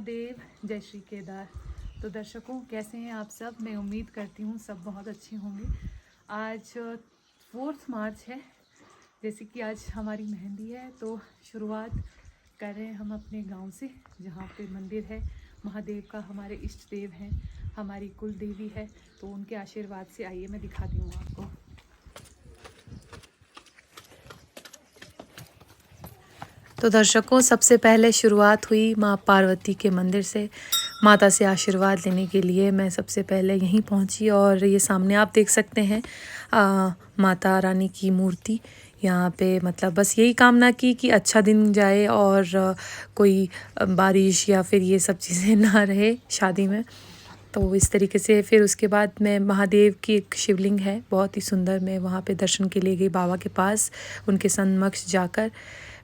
देव जय श्री केदार। तो दर्शकों कैसे हैं आप सब। मैं उम्मीद करती हूँ सब बहुत अच्छे होंगे। आज 4 मार्च है, जैसे कि आज हमारी मेहंदी है, तो शुरुआत कर रहे हैं हम अपने गांव से, जहाँ पे मंदिर है महादेव का। हमारे इष्ट देव हैं, हमारी कुल देवी है, तो उनके आशीर्वाद से आइए मैं दिखाती हूँ आपको। तो दर्शकों सबसे पहले शुरुआत हुई माँ पार्वती के मंदिर से। माता से आशीर्वाद लेने के लिए मैं सबसे पहले यहीं पहुंची और ये सामने आप देख सकते हैं माता रानी की मूर्ति यहाँ पे। मतलब बस यही कामना की कि अच्छा दिन जाए और कोई बारिश या फिर ये सब चीज़ें ना रहे शादी में। तो इस तरीके से फिर उसके बाद मैं महादेव की एक शिवलिंग है बहुत ही सुंदर, मैं वहाँ पे दर्शन के लिए गई बाबा के पास, उनके समक्ष जाकर।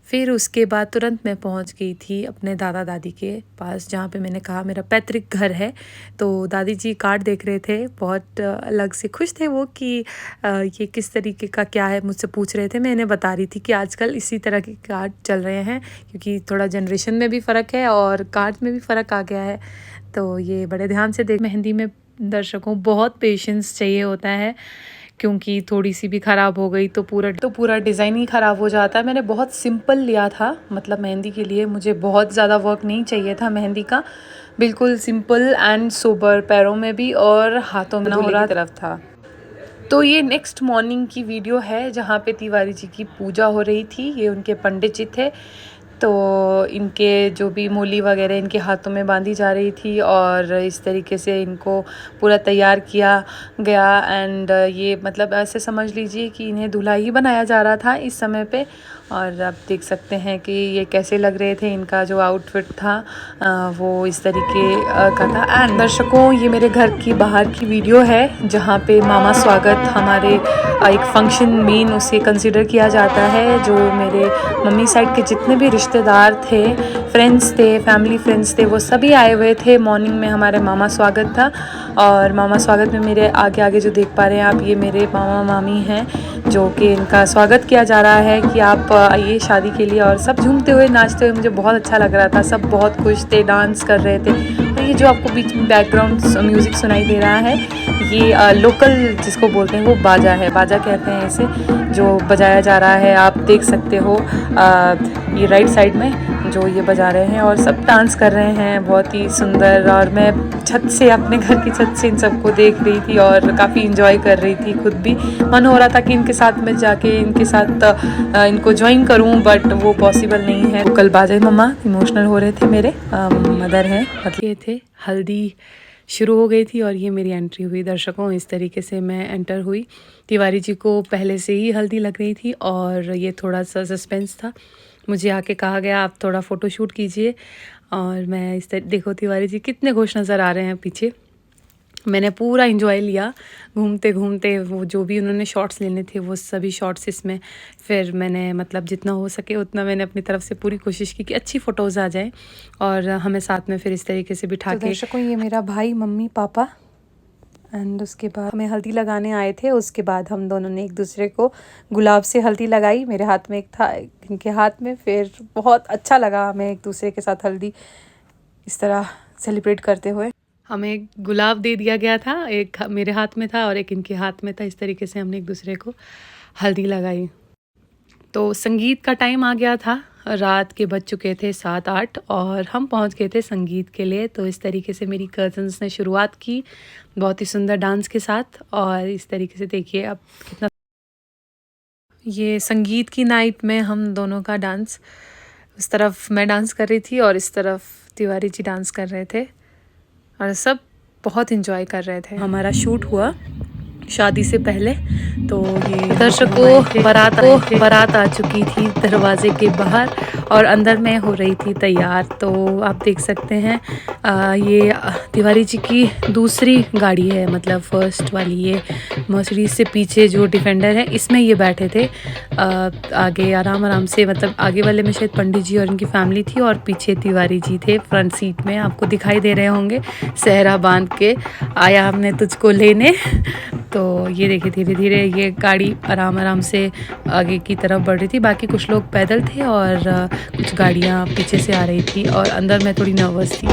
फिर उसके बाद तुरंत मैं पहुंच गई थी अपने दादा दादी के पास, जहाँ पे मैंने कहा मेरा पैतृक घर है। तो दादी जी कार्ड देख रहे थे, बहुत अलग से खुश थे वो कि ये किस तरीके का क्या है, मुझसे पूछ रहे थे। मैं इन्हें बता रही थी कि आजकल इसी तरह के कार्ड चल रहे हैं, क्योंकि थोड़ा जनरेशन में भी फ़र्क है और कार्ड में भी फ़र्क आ गया है। तो ये बड़े ध्यान से देख। मेहंदी में दर्शकों बहुत पेशेंस चाहिए होता है, क्योंकि थोड़ी सी भी ख़राब हो गई तो पूरा डिज़ाइन ही ख़राब हो जाता है। मैंने बहुत सिंपल लिया था, मतलब मेहंदी के लिए मुझे बहुत ज़्यादा वर्क नहीं चाहिए था मेहंदी का, बिल्कुल सिंपल एंड सोबर, पैरों में भी और हाथों में हो रहा तरफ था। तो ये नेक्स्ट मॉर्निंग की वीडियो है, जहाँ पे तिवारी जी की पूजा हो रही थी। ये उनके पंडित जी थे, तो इनके जो भी मूली वगैरह इनके हाथों में बांधी जा रही थी और इस तरीके से इनको पूरा तैयार किया गया। एंड ये मतलब ऐसे समझ लीजिए कि इन्हें दूल्हा ही बनाया जा रहा था इस समय पे। और आप देख सकते हैं कि ये कैसे लग रहे थे, इनका जो आउटफिट था वो इस तरीके का था। एंड दर्शकों ये मेरे घर की बाहर की वीडियो है, जहाँ पे मामा स्वागत हमारे एक फंक्शन मेन उसे कंसिडर किया जाता है। जो मेरे मम्मी साइड के जितने भी रिश्तेदार थे, फ्रेंड्स थे, फैमिली फ्रेंड्स थे, वो सभी आए हुए थे। मॉर्निंग में हमारे मामा स्वागत था और मामा स्वागत में मेरे आगे आगे जो देख पा रहे हैं आप, ये मेरे मामा मामी हैं, जो कि इनका स्वागत किया जा रहा है कि आप आइए शादी के लिए। और सब झूमते हुए नाचते हुए, मुझे बहुत अच्छा लग रहा था, सब बहुत खुश थे, डांस कर रहे थे। और ये जो आपको बीच में बैकग्राउंड म्यूज़िक सुनाई दे रहा है, ये लोकल जिसको बोलते हैं वो बाजा है, बाजा कहते हैं इसे, जो बजाया जा रहा है। आप देख सकते हो ये राइट साइड में जो ये बजा रहे हैं और सब डांस कर रहे हैं, बहुत ही सुंदर। और मैं छत से, अपने घर की छत से इन सबको देख रही थी और काफ़ी इंजॉय कर रही थी। खुद भी मन हो रहा था कि इनके साथ में जाके इनके साथ इनको ज्वाइन करूं, बट वो पॉसिबल नहीं है। कल बाजे मम्मा इमोशनल हो रहे थे, मेरे मदर हैं, मतलब ये थे। हल्दी शुरू हो गई थी और ये मेरी एंट्री हुई। दर्शकों इस तरीके से मैं एंटर हुई। तिवारी जी को पहले से ही हल्दी लग रही थी और ये थोड़ा सा सस्पेंस था। मुझे आके कहा गया आप थोड़ा फ़ोटो शूट कीजिए, और मैं इस तरह, देखो तिवारी जी कितने खुश नज़र आ रहे हैं पीछे। मैंने पूरा एंजॉय लिया घूमते घूमते, वो जो भी उन्होंने शॉट्स लेने थे वो सभी शॉट्स इसमें। फिर मैंने मतलब जितना हो सके उतना मैंने अपनी तरफ से पूरी कोशिश की कि अच्छी फ़ोटोज़ आ जाएं और हमें साथ में फिर इस तरीके से बिठा के। दर्शकों ये मेरा भाई, मम्मी, पापा, एंड उसके बाद हमें हल्दी लगाने आए थे। उसके बाद हम दोनों ने एक दूसरे को गुलाब से हल्दी लगाई, मेरे हाथ में एक था, इनके हाथ में। फिर बहुत अच्छा लगा हमें एक दूसरे के साथ हल्दी इस तरह सेलिब्रेट करते हुए। हमें गुलाब दे दिया गया था, एक मेरे हाथ में था और एक इनके हाथ में था। इस तरीके से हमने एक दूसरे को हल्दी लगाई। तो संगीत का टाइम आ गया था, रात के बज चुके थे 7-8 और हम पहुंच गए थे संगीत के लिए। तो इस तरीके से मेरी कज़न्स ने शुरुआत की बहुत ही सुंदर डांस के साथ। और इस तरीके से देखिए अब कितना, ये संगीत की नाइट में हम दोनों का डांस, उस तरफ मैं डांस कर रही थी और इस तरफ तिवारी जी डांस कर रहे थे और सब बहुत एंजॉय कर रहे थे। हमारा शूट हुआ शादी से पहले। तो ये दर्शकों बारात आ चुकी थी दरवाजे के बाहर और अंदर में हो रही थी तैयार। तो आप देख सकते हैं ये तिवारी जी की दूसरी गाड़ी है, मतलब फर्स्ट वाली ये मर्सिडीज से पीछे जो डिफेंडर है इसमें ये बैठे थे आगे आराम से, मतलब आगे वाले में शायद पंडित जी और इनकी फैमिली थी और पीछे तिवारी जी थे फ्रंट सीट में। आपको दिखाई दे रहे होंगे, सहरा बांध के आया हमने तुझको लेने। तो ये देखिए धीरे धीरे ये गाड़ी आराम आराम से आगे की तरफ बढ़ रही थी। बाकी कुछ लोग पैदल थे और कुछ गाड़ियाँ पीछे से आ रही थी और अंदर मैं थोड़ी नर्वस थी।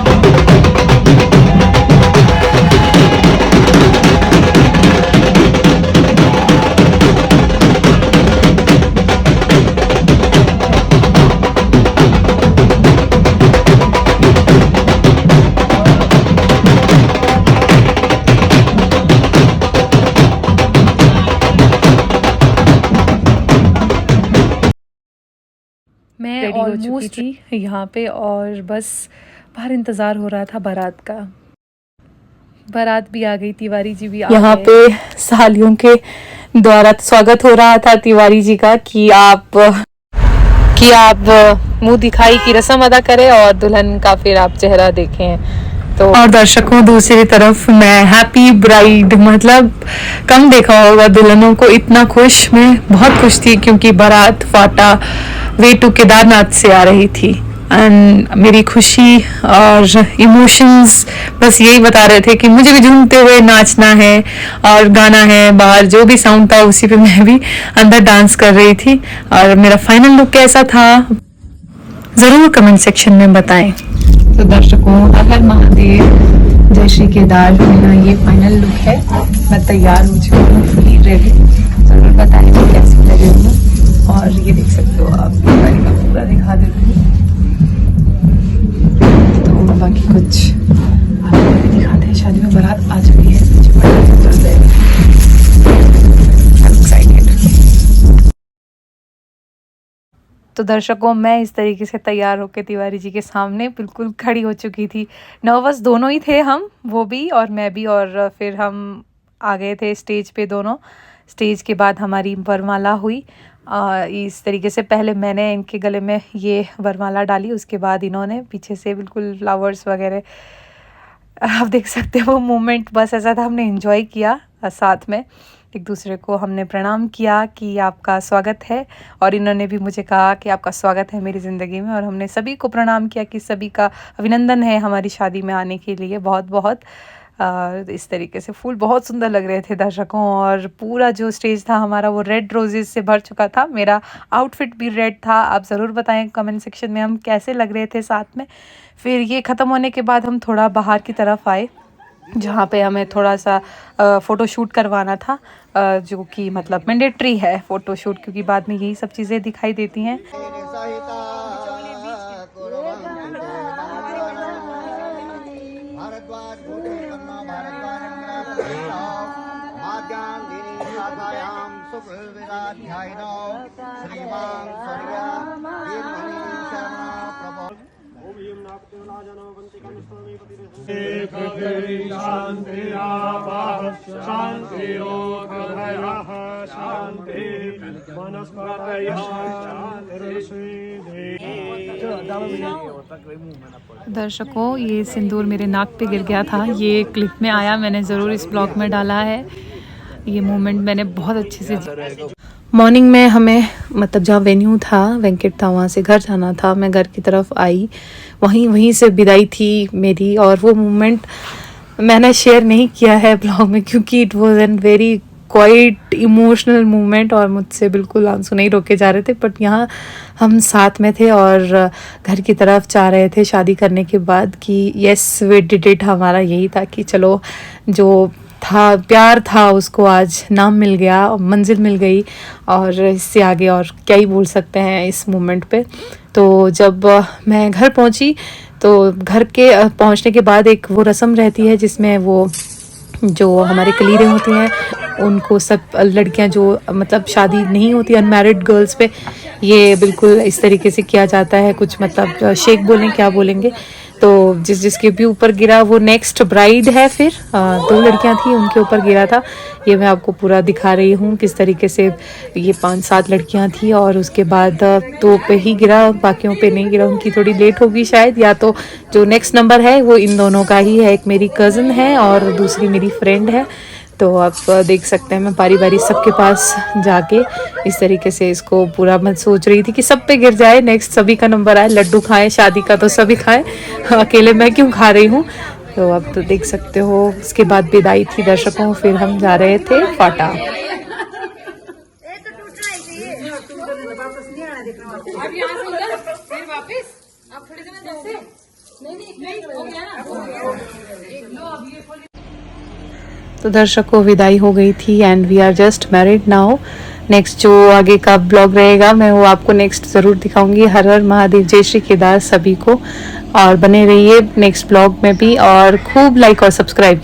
मैं रेडी हो चुकी ऑलमोस्ट थी यहाँ पे और बस बाहर इंतज़ार हो रहा था बारात का। बारात भी आ गई, तिवारी जी भी आ यहाँ गए। पे सालियों के द्वारा स्वागत हो रहा था तिवारी जी का कि आप मुंह दिखाई की रस्म अदा करें और दुल्हन का फिर आप चेहरा देखें। तो और दर्शकों दूसरी तरफ मैं हैप्पी ब्राइड, मतलब कम देखा होगा दुल्हनों को इतना खुश। मैं बहुत खुश थी क्योंकि बारात फाटा वे टू केदारनाथ से आ रही थी एंड मेरी खुशी और इमोशंस बस यही बता रहे थे कि मुझे भी झूमते हुए नाचना है और गाना है। बाहर जो भी साउंड था उसी पे मैं भी अंदर डांस कर रही थी। और मेरा फाइनल लुक कैसा था ज़रूर कमेंट सेक्शन में बताएं। तो दर्शकों हर हर महादेव, जय श्री केदार, मेरा ये फाइनल लुक है। मैं तैयार हो चुकी हूँ, फुली रेडी। ज़रूर बताएं कि कैसी लग रही हूँ। और ये देख सकते हो आप, गाड़ी का पूरा दिखा देती हूँ। तो बाकी कुछ आपको दिखाते हैं। शादी में बारात आ चुकी है, मुझे बड़ा चल रहा है। तो दर्शकों मैं इस तरीके से तैयार होकर तिवारी जी के सामने बिल्कुल खड़ी हो चुकी थी। नर्वस दोनों ही थे हम, वो भी और मैं भी। और फिर हम आ गए थे स्टेज पे दोनों। स्टेज के बाद हमारी वरमाला हुई। इस तरीके से पहले मैंने इनके गले में ये वरमाला डाली, उसके बाद इन्होंने पीछे से बिल्कुल फ्लावर्स वगैरह, आप देख सकते हो वो मोमेंट बस ऐसा था। हमने एंजॉय किया साथ में, एक दूसरे को हमने प्रणाम किया कि आपका स्वागत है और इन्होंने भी मुझे कहा कि आपका स्वागत है मेरी ज़िंदगी में। और हमने सभी को प्रणाम किया कि सभी का अभिनंदन है हमारी शादी में आने के लिए, बहुत बहुत। इस तरीके से फूल बहुत सुंदर लग रहे थे दर्शकों। और पूरा जो स्टेज था हमारा वो रेड रोजेस से भर चुका था। मेरा आउटफिट भी रेड था। आप ज़रूर बताएं कमेंट सेक्शन में हम कैसे लग रहे थे साथ में। फिर ये ख़त्म होने के बाद हम थोड़ा बाहर की तरफ आए जहाँ पे हमें थोड़ा सा फ़ोटो शूट करवाना था, जो कि मतलब मैंडेटरी है फ़ोटो शूट, क्योंकि बाद में यही सब चीज़ें दिखाई देती हैं। दर्शकों ये सिंदूर मेरे नाक पे गिर गया था, ये क्लिप में आया, मैंने ज़रूर इस ब्लॉग में डाला है। ये मोमेंट मैंने बहुत अच्छे से। मॉर्निंग में हमें मतलब जहाँ वेन्यू था, वेंकट था, वहाँ से घर जाना था। मैं घर की तरफ आई, वहीं से विदाई थी मेरी। और वो मोमेंट मैंने शेयर नहीं किया है ब्लॉग में क्योंकि it was an very quite emotional moment और मुझसे बिल्कुल आंसू नहीं रोके जा रहे थे। बट यहाँ हम साथ में थे और घर की तरफ जा रहे थे शादी करने के बाद कि येस वी डिड इट। हमारा यही था कि चलो जो था प्यार था उसको आज नाम मिल गया, मंजिल मिल गई। और इससे आगे और क्या ही बोल सकते हैं इस मोमेंट पे। तो जब मैं घर पहुंची तो घर के पहुंचने के बाद एक वो रस्म रहती है जिसमें वो जो हमारे कलीरें होती हैं उनको सब लड़कियां जो मतलब शादी नहीं होती अनमैरिड गर्ल्स पे, ये बिल्कुल इस तरीके से किया जाता है। कुछ मतलब शेक बोलें क्या बोलेंगे, तो जिसके भी ऊपर गिरा वो नेक्स्ट ब्राइड है। फिर 2 लड़कियां थी उनके ऊपर गिरा था। ये मैं आपको पूरा दिखा रही हूँ किस तरीके से ये 5-7 लड़कियां थी और उसके बाद 2 पे ही गिरा, बाकियों पे नहीं गिरा। उनकी थोड़ी लेट होगी शायद, या तो जो नेक्स्ट नंबर है वो इन दोनों का ही है, एक मेरी कज़न है और दूसरी मेरी फ्रेंड है। तो आप देख सकते हैं मैं बारी बारी सबके पास जाके इस तरीके से इसको पूरा मैं सोच रही थी कि सब पे गिर जाए, नेक्स्ट सभी का नंबर आए, लड्डू खाएं, शादी का तो सभी खाएं, अकेले मैं क्यों खा रही हूँ। तो अब तो देख सकते हो, उसके बाद विदाई थी दर्शकों, फिर हम जा रहे थे फाटा। तो दर्शकों विदाई हो गई थी and we are just married now. Next जो आगे का ब्लॉग रहेगा मैं वो आपको नेक्स्ट ज़रूर दिखाऊंगी। हर हर महादेव, जय श्री केदार सभी को, और बने रहिए नेक्स्ट ब्लॉग में भी, और खूब लाइक और सब्सक्राइब